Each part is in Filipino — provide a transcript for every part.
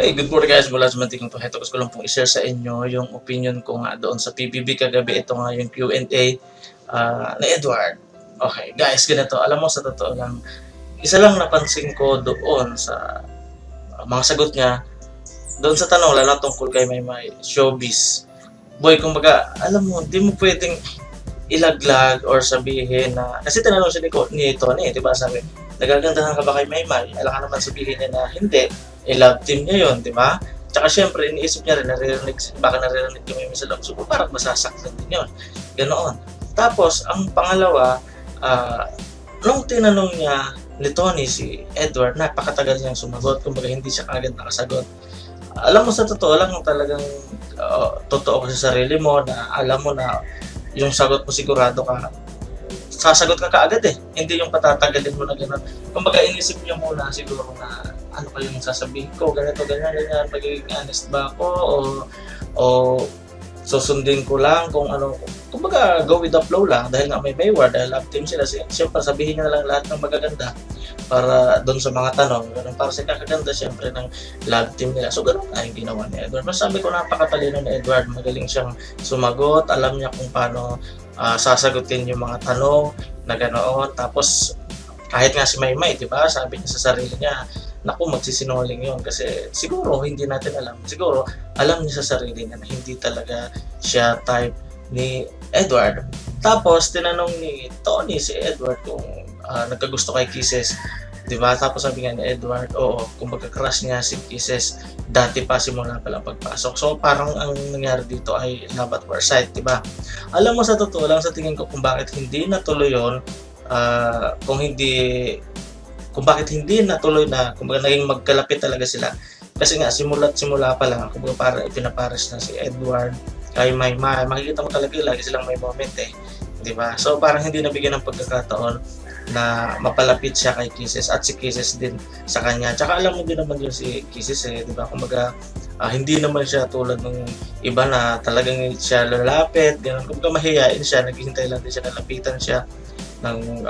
Hey, good morning guys, mula sa Mantikong to. Ito gusto ko lang pong i-share sa inyo yung opinion ko nga doon sa PBB kagabi. Ito nga yung Q&A ni Edward. Okay, guys, ganito. Alam mo, sa totoo lang, isa lang napansin ko doon sa mga sagot niya, doon sa tanong, lalo tungkol kay Maymay, showbiz. Boy, kumbaga, alam mo, hindi mo pwedeng ilaglag or sabihin na, kasi tinanong siya ni Tony, di ba, sabi, nagagandahan ka ba kay Maymay? Alam ka naman sabihin niya na hindi, love team niya yun, di ba? Tsaka syempre, iniisip niya rin, baka naririnig yung Maymay sa loob, so parang masasaktan din yun. Ganoon. Tapos, ang pangalawa, nung tinanong niya ni Tony si Edward, napakatagal niyang sumagot, kumbaga hindi siya kagad nakasagot. Alam mo, sa totoo lang, talagang totoo ka sa sarili mo, na alam mo na yung sagot mo sigurado ka, sasagot ka kaagad eh. Hindi yung patatagalin mo na gano'n. Kumbaga, inisip niya muna siguro na ano pa yung sasabihin ko, ganito, ganyan, magiging honest ba ako, o susundin ko lang kung ano. Kumbaga, go with the flow lang, dahil nga may Mayward, dahil love team sila. Siyempre, sabihin niya na lang lahat ng magaganda para doon sa mga tanong, ganun, para sa kakaganda siyempre ng love team nila. So, ganun na yung ginawa ni Edward. Masabi ko, napakatalino ni Edward, magaling siyang sumagot, alam niya kung paano sasagutin yung mga tanong na ganoon. Tapos, kahit nga si Maymay, di ba, sabi niya sa sarili niya, naku, magsisinungaling yun kasi siguro hindi natin alam. Siguro alam niya sa sarili niya na hindi talaga siya type ni Edward. Tapos tinanong ni Tony si Edward kung nagkagusto kay Kisses, di ba? Tapos sabi nga ni Edward, oo, kung magka-crush niya si Kisses dati pa, simula pa lang pagpasok. So parang ang nangyari dito ay love at first sight, di ba? Alam mo, sa totoo lang, sa tingin ko kung bakit hindi natuloy yun, kung bakit hindi natuloy na, kumbaga naging magkalapit talaga sila. Kasi nga, simula pa lang, kumbaga para ipinapares na si Edward kay Maymay. Makikita mo talaga lagi silang may moment eh. Di ba? So parang hindi nabigyan ng pagkakataon na mapalapit siya kay Kisses at si Kisses din sa kanya. Tsaka alam mo din naman yun si Kisses eh, di ba? Kumbaga, hindi naman siya tulad ng iba na talagang siya lalapit, ganun. Kumbaga mahihain siya, naghihintay lang din siya, nalapitan siya ng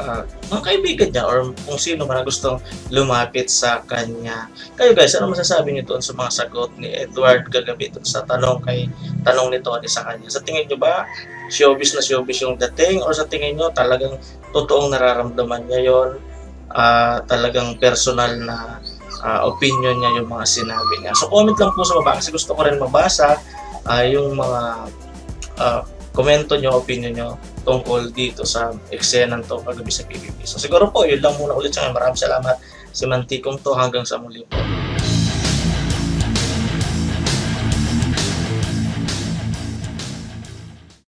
mga kaibigan niya or kung sino man na gustong lumapit sa kanya. Kayo guys, ano masasabi niyo doon sa mga sagot ni Edward kagabi doon sa tanong ni Tony sa kanya? Sa tingin niyo ba showbiz na showbiz yung dating, or sa tingin niyo talagang totoong nararamdaman niya yon, talagang personal na opinion niya yung mga sinabi niya? So comment lang po sa baba kasi gusto ko rin mabasa yung mga komento nyo, opinion nyo tungkol dito sa eksenang to kagabi sa PBB. So siguro po, yun lang muna ulit sa akin. Maraming salamat. Si Mantikong to, hanggang sa muli po.